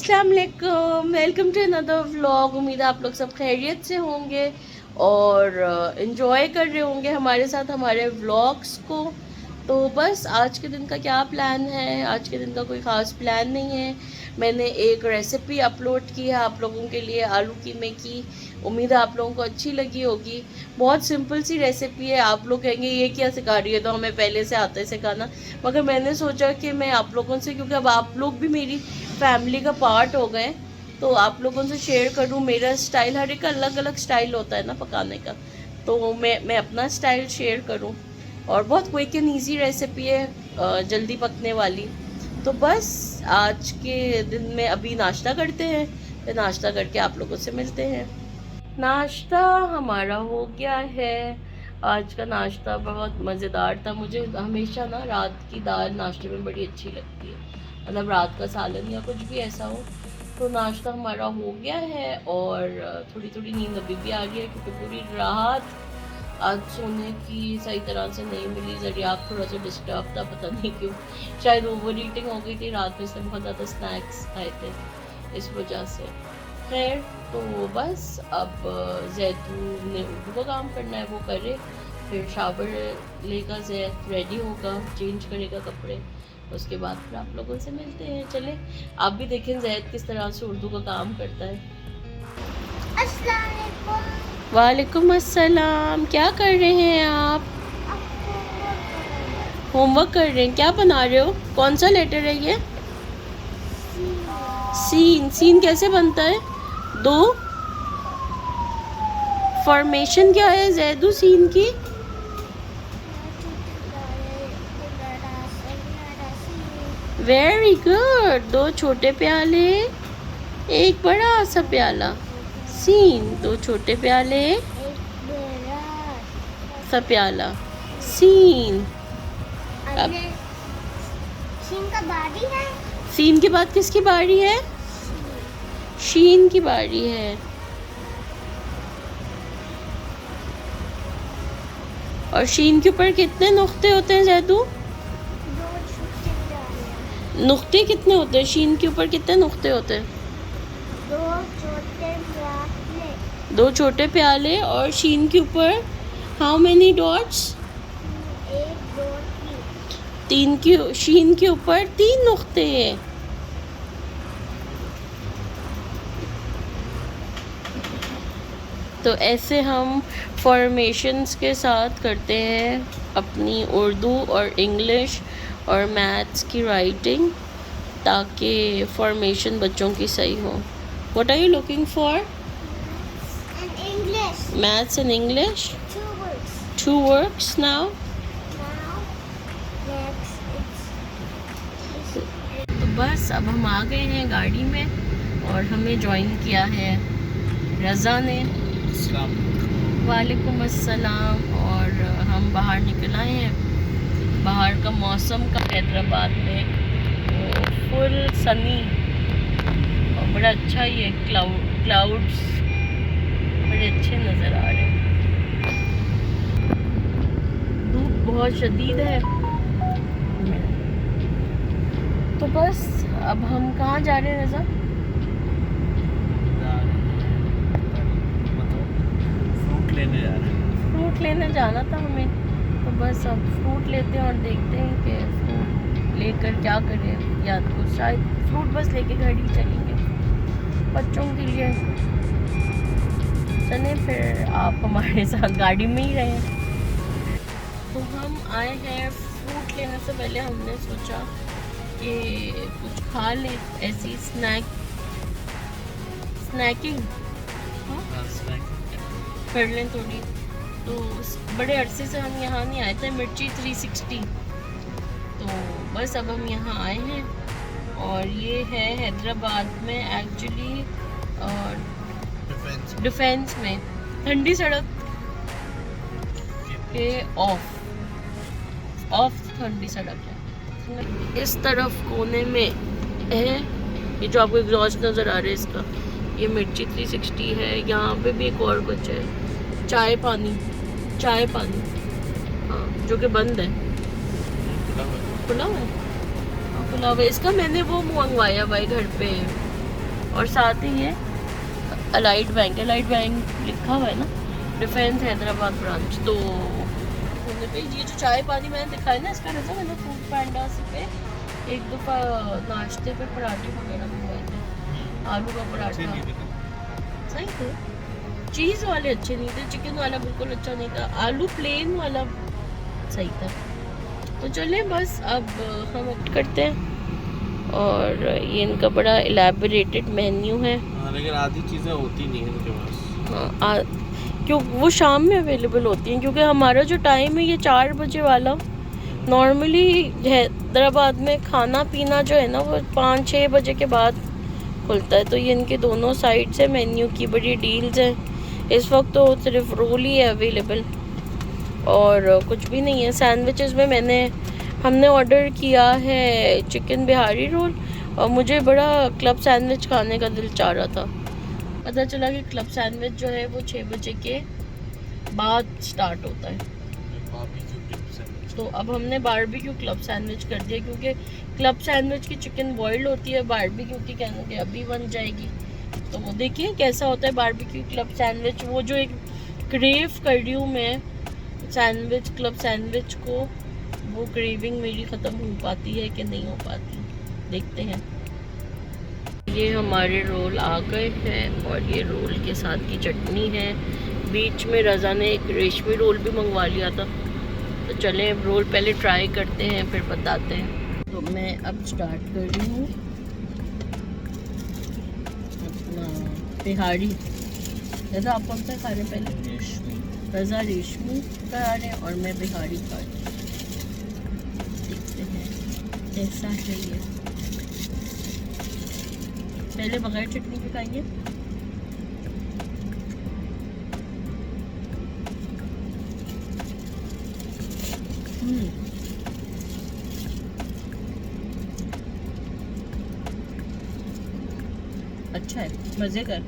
अस्सलाम वालेकुम, welcome to another vlog. उम्मीद है आप लोग सब खैरियत से होंगे और इन्जॉय कर रहे होंगे हमारे साथ हमारे व्लॉग्स को। तो बस आज के दिन का क्या प्लान है? आज के दिन का कोई ख़ास प्लान नहीं है। मैंने एक रेसिपी अपलोड की है आप लोगों के लिए, आलू कीमे की। उम्मीद है आप लोगों को अच्छी लगी होगी। बहुत सिंपल सी रेसिपी है। आप लोग कहेंगे ये क्या सिखा रही है, तो हमें पहले से आता है सिखाना। मगर मैंने सोचा कि मैं आप लोगों से, क्योंकि अब आप लोग भी मेरी फैमिली का पार्ट हो गए, तो आप लोगों से शेयर करूं मेरा स्टाइल। हर एक का अलग अलग स्टाइल होता है ना पकाने का, तो मैं अपना स्टाइल शेयर करूं। और बहुत क्विक एंड ईजी रेसिपी है, जल्दी पकने वाली। तो बस आज के दिन में अभी नाश्ता करते हैं, फिर नाश्ता करके आप लोगों से मिलते हैं। नाश्ता हमारा हो गया है। आज का नाश्ता बहुत मज़ेदार था। मुझे हमेशा ना रात की दाल नाश्ते में बड़ी अच्छी लगती है, मतलब रात का सालन या कुछ भी ऐसा हो। तो नाश्ता हमारा हो गया है और थोड़ी थोड़ी नींद अभी भी आ गई है, क्योंकि पूरी रात आज सोने की सही तरह से नहीं मिली। ज़रियाब थोड़ा सा डिस्टर्ब था, पता नहीं क्यों, शायद ओवर ईटिंग हो गई थी रात में, से बहुत ज़्यादा स्नैक्स खाए थे इस वजह से। खैर, तो बस अब जैतून ने उर्दू का काम करना है, वो करे, फिर शावर लेगा, जैद रेडी होगा, चेंज करेगा कपड़े, उसके बाद फिर आप लोगों से मिलते हैं। चले आप भी देखें जैद किस तरह से उर्दू का काम करता है। अस्सलाम वालेकुम। वालेकुम अस्सलाम। क्या कर रहे हैं आप? होमवर्क कर रहे हैं। क्या बना रहे हो? कौन सा लेटर है ये? सीन। सीन कैसे बनता है? दो फॉर्मेशन क्या है जैदू सीन की? Very good. दो छोटे प्याले, एक बड़ा सा प्याला। सीन। दो छोटे प्याले, सा प्याला। सीन। अब सीन का बारी है। सीन के बाद किसकी बारी है? शीन की बारी है। और शीन के ऊपर कितने नुक्ते होते हैं जैदू? नुक्ते कितने होते हैं? शीन के ऊपर कितने नुक्ते होते हैं? दो छोटे प्याले। और शीन के ऊपर हाउ मेनी डॉट्स? तीन की। शीन के ऊपर तीन नुक्ते हैं। तो ऐसे हम फॉर्मेशंस के साथ करते हैं अपनी उर्दू और इंग्लिश और मैथ्स की राइटिंग, ताकि फॉर्मेशन बच्चों की सही हो। What are you looking for? Maths and English. Two works now. तो बस अब हम आ गए हैं गाड़ी में और हमें ज्वाइन किया है रज़ा ने। वालेकुम अस्सलाम। और हम बाहर निकल आए हैं। बाहर का मौसम का हैदराबाद में तो फुल सनी और बड़ा अच्छा, ये क्लाउड्स बड़े अच्छे नज़र आ रहे हैं। धूप बहुत शदीद है। तो बस अब हम कहाँ जा रहे हैं रज़ा? फ्रूट लेने जाना था हमें। तो बस अब फ्रूट लेते हैं और देखते हैं कि फ्रूट लेकर क्या करें। या तो शायद फ्रूट बस लेके घर ही चलेंगे बच्चों के लिए। चलें फिर, आप हमारे साथ गाड़ी में ही रहें। तो हम आए हैं फ्रूट लेने से पहले हमने सोचा कि कुछ खा लें, ऐसी स्नैकिंग कर लें थोड़ी। तो बड़े अरसे से हम यहाँ नहीं आए थे, मिर्ची 360। तो बस अब हम यहाँ आए हैं और ये है हैदराबाद में एक्चुअली, डिफेंस में, ठंडी सड़क के ऑफ ठंडी सड़क है। इस तरफ कोने में है ये जो आपको एग्जॉस्ट नज़र आ रहा है, इसका ये मिर्ची 360 है। यहाँ पे भी एक और कुछ है, चाय पानी, हाँ, जो कि बंद है। खुला हुआ है? हाँ, खुला हुआ है। इसका मैंने वो मंगवाया भाई घर पे, और साथ ही ये अलाइड बैंक लिखा हुआ है ना, डिफेंस हैदराबाद ब्रांच। तो ये जो चाय पानी मैंने दिखाया ना, इसका नजर मैंने फूड पैंडा पे एक दफ़ा नाश्ते पे पराठे वगैरह मंगवाए थे, आलू का पराठा सही थे, चीज़ वाले अच्छे नहीं थे, चिकन वाला बिल्कुल अच्छा नहीं था, आलू प्लेन वाला सही था। तो चलिए बस अब हम करते हैं। और ये इनका बड़ा इलेबोरेटेड मेन्यू है। लेकिन आधी चीज़ें होती नहीं है इनके पास। हाँ, क्यों वो शाम में अवेलेबल होती हैं, क्योंकि हमारा जो टाइम है ये 4 बजे वाला, नॉर्मली हैदराबाद में खाना पीना जो है ना वो 5-6 बजे के बाद खुलता है। तो ये इनके दोनों साइड से मेन्यू की बड़ी डील्स हैं। इस वक्त तो सिर्फ रोल ही है अवेलेबल और कुछ भी नहीं है। सैंडविचेस में हमने ऑर्डर किया है चिकन बिहारी रोल, और मुझे बड़ा क्लब सैंडविच खाने का दिल चाह रहा था। पता चला कि क्लब सैंडविच जो है वो 6 बजे के बाद स्टार्ट होता है। तो अब हमने बारबेक्यू क्लब सैंडविच कर दिया, क्योंकि क्लब सैंडविच की चिकन बॉइल्ड होती है, बारबेक्यू की कहने के अभी बन जाएगी। तो वो देखिए कैसा होता है बारबेक्यू क्लब सैंडविच। वो जो एक क्रेव कर रही हूँ मैं सैंडविच, क्लब सैंडविच को, वो क्रेविंग मेरी ख़त्म हो पाती है कि नहीं हो पाती, देखते हैं। ये हमारे रोल आ गए हैं और ये रोल के साथ की चटनी है। बीच में रज़ा ने एक रेशमी रोल भी मंगवा लिया था। तो चलें अब रोल पहले ट्राई करते हैं फिर बताते हैं। तो मैं अब स्टार्ट कर रही हूँ अपना बिहारी। रज़ा आप कौन सा खा रहे हैं पहले? रज़ा रेशमी खा रहे हैं और मैं बिहारी खा रही हूँ। देखते हैं कैसा है ये। पहले बगैर चटनी के खाएंगे। अच्छा है, मज़े का।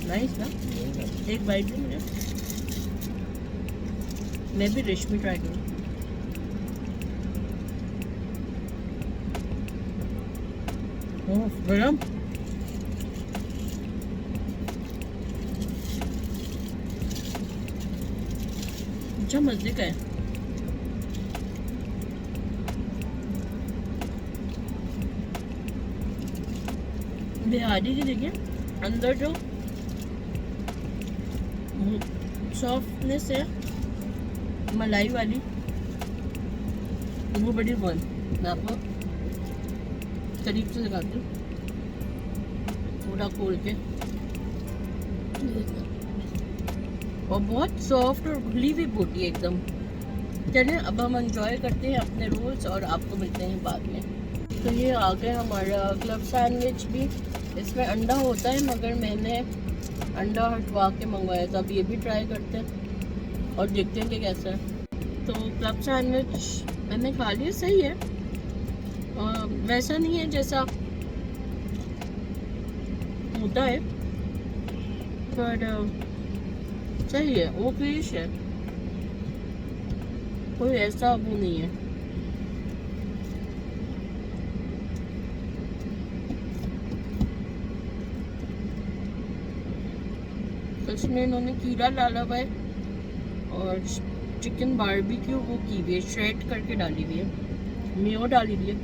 नाइस ना, एक बाइट भी मुझे। मैं भी रेशमी ट्राई करूँ। गरम। अच्छा मज़े का है। बिहारी की देखिए अंदर जो सॉफ्टनेस है मलाई वाली, वो बड़ी वन। मैं आपको करीब से दिखाती हूँ पूरा खोल के, और बहुत सॉफ्ट और घुली हुई बोटी एकदम। चलिए अब हम एंजॉय करते हैं अपने रोल्स और आपको मिलते हैं बाद में। तो ये आ गया हमारा क्लब सैंडविच भी। इसमें अंडा होता है मगर मैंने अंडा हटवा के मंगवाया था। अब ये भी ट्राई करते हैं और देखते हैं कि कैसा है। तो क्लब सैंडविच मैंने खा लिया, सही है। वैसा नहीं है जैसा होता है, पर सही है, वो फिश है, कोई ऐसा वो नहीं है। इसमें इन्होंने कीड़ा डाला हुआ है और चिकन बारबेक्यू वो की हुई है, श्रेड करके डाली हुई है, मेयो डाली हुई है,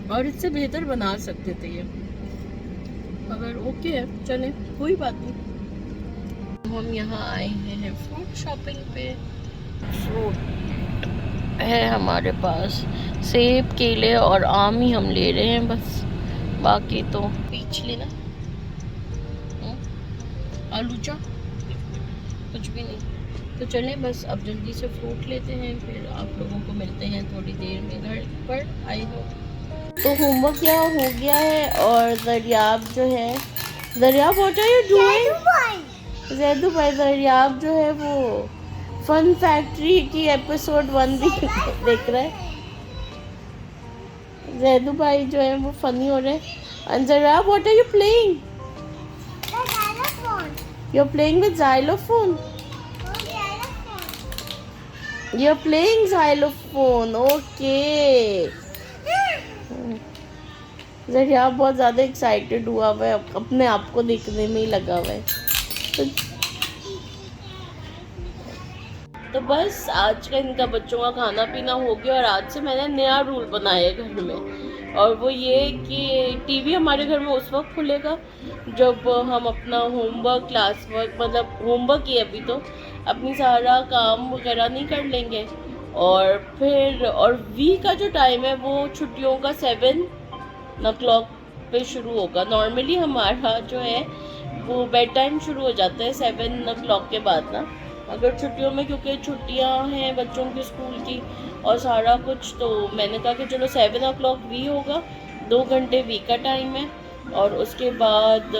और इससे बेहतर बना सकते थे ये, मगर ओके है, चलें कोई बात नहीं। हम यहाँ आए हैं फ्रूट शॉपिंग पे। फ्रूट है हमारे पास, सेब, केले और आम ही हम ले रहे हैं बस, बाकी तो पीच लेना, आलूचा कुछ भी नहीं। तो चलें बस अब जल्दी से फ्रूट लेते हैं, फिर आप लोगों को मिलते हैं थोड़ी देर में घर पर। आई हो तो होमवर्क यहाँ हो गया है, और दरियाब जो है, Dariyab what are you doing? Jaidu भाई दरियाब जो है वो फन फैक्ट्री की एपिसोड 1 भी देख रहा है। जैदू भाई जो है वो फनी हो रहे हैं। And Dariyab what are you playing? You're playing with xylophone. You're playing xylophone, okay. जरिया बहुत ज़्यादा एक्साइटेड हुआ हुआ है, अपने आप को देखने में ही लगा हुआ है। तो बस आज का इनका बच्चों का खाना पीना हो गया और आज से मैंने नया रूल बनाया है घर में, और वो ये कि टीवी हमारे घर में उस वक्त खुलेगा जब हम अपना होमवर्क, क्लास वर्क, मतलब होमवर्क ही अभी तो अपनी सारा काम वगैरह नहीं कर लेंगे, और फिर और वी का जो टाइम है वो छुट्टियों का 7 o'clock पे शुरू होगा। नॉर्मली हमारा जो है वो बेड टाइम शुरू हो जाता है 7 o'clock के बाद ना, अगर छुट्टियों में, क्योंकि छुट्टियां हैं बच्चों की स्कूल की और सारा कुछ, तो मैंने कहा कि चलो 7 o'clock वी होगा, 2 घंटे वी का टाइम है, और उसके बाद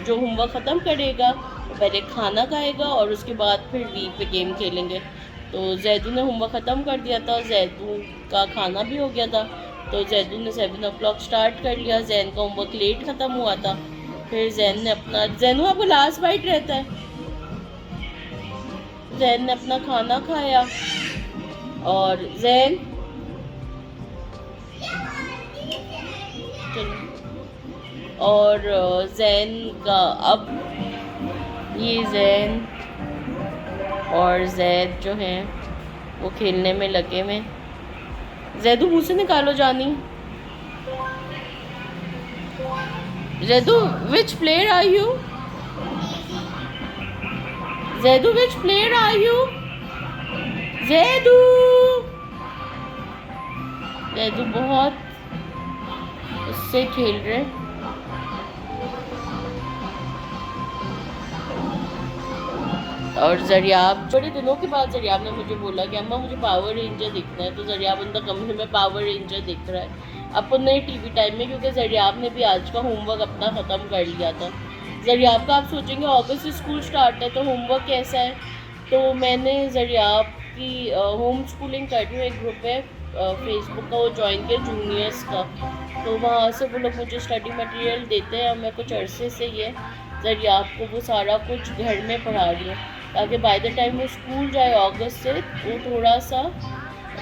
जो होमवर्क ख़त्म करेगा पहले खाना खाएगा और उसके बाद फिर वी पे गेम खेलेंगे। तो जैदू ने होमवर्क ख़त्म कर दिया था, जैदू का खाना भी हो गया था, तो जैदू ने 7 o'clock स्टार्ट कर लिया। जैन का होमवर्क लेट ख़त्म हुआ था, फिर जैन ने अपना, जैनू आपको लास्ट बाइट रहता है, जैन ने अपना खाना खाया, और जैन और जैन का अब ये जैन और जैद जो हैं वो खेलने में लगे में। जैदू मुँह से निकालो जानी। जैदू विच प्लेयर आर यू? जैदू विच प्लेयर आर यू? जैदू जैदू बहुत उससे खेल रहे। और जरियाब, बड़े दिनों के बाद जरियाब ने मुझे बोला कि अम्मा मुझे पावर रेंजर देखना है, तो जरियाब उनका कमरे में पावर रेंजर दिख रहा है अपने टीवी टाइम में, क्योंकि जरियाब ने भी आज का होमवर्क अपना ख़त्म कर लिया था। जरियाब का आप सोचेंगे अगस्त से स्कूल स्टार्ट है तो होमवर्क कैसा है, तो मैंने जरियाब की होम स्कूलिंग कर रही हूँ, एक ग्रुप है फेसबुक का, वो ज्वाइन किया जूनियर्स का, तो वहाँ से वो लोग मुझे स्टडी मटेरियल देते हैं, और मैं कुछ अरसे से ये जरियाब को वो सारा कुछ घर में पढ़ा रही हूँ, ताकि बाय द टाइम वो स्कूल जाए अगस्त से वो थोड़ा सा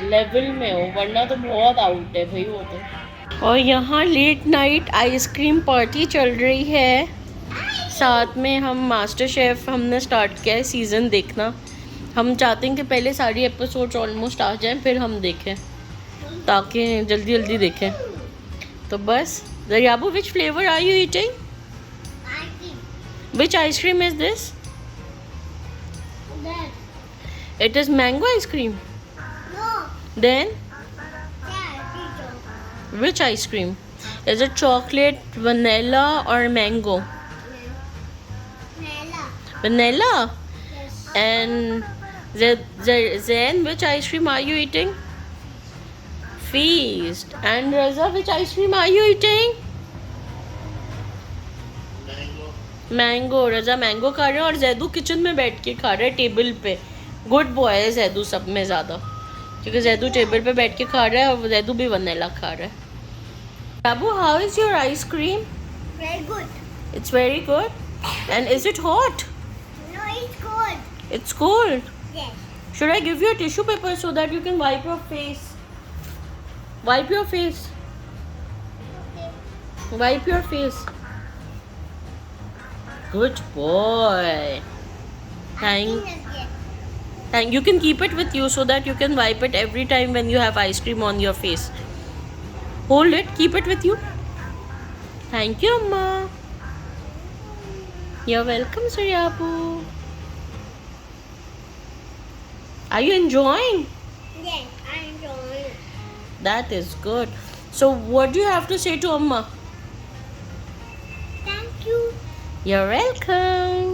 लेवल में हो, वरना तो बहुत आउट है भाई वो तो। और यहाँ लेट नाइट आइसक्रीम पार्टी चल रही है, साथ में हम मास्टर शेफ़ हमने स्टार्ट किया है सीज़न देखना। हम चाहते हैं कि पहले सारी एपिसोड्स ऑलमोस्ट आ जाएं फिर हम देखें, ताकि जल्दी जल्दी देखें। तो बस Zariyabu, which flavour are you eating? Which ice cream is this? That. It is mango ice cream. No. Then Yeah, which ice cream? Is it chocolate, vanilla or mango? Nella. Vanilla. Yes. And Zain, which ice cream are you eating? Feast. And Raza, which ice cream are you eating? Mango. Raza mango खा रहे हैं और Zaidu kitchen में बैठ के खा रहा है टेबल पे। गुड बॉय है जैदू सब में ज़्यादा, क्योंकि जैदू टेबल पे बैठ के खा रहा है और जैदू भी वनीला खा रहा है। बाबू, how is your ice cream? Very good. It's very good. And is it hot? No, it's cold. It's cold. Yes. Should I give you a tissue paper so that you can wipe your face? Wipe your face. Wipe your face. Good boy. Thank. You can keep it with you so that you can wipe it every time when you have ice cream on your face. Hold it. Keep it with you. Thank you, Amma. You're welcome, Suryabu. Are you enjoying? Yes, I enjoy it. That is good. So, what do you have to say to Amma? Thank you. You're welcome.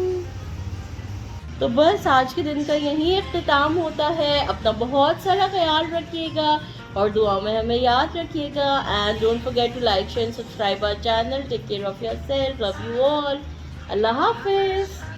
तो बस आज के दिन का यही इख्तिताम होता है। अपना बहुत सारा ख्याल रखिएगा और दुआ में हमें याद रखिएगा। And don't forget to like, share, subscribe our channel. Take care of yourself. Love you all. अल्लाह हाफिज़।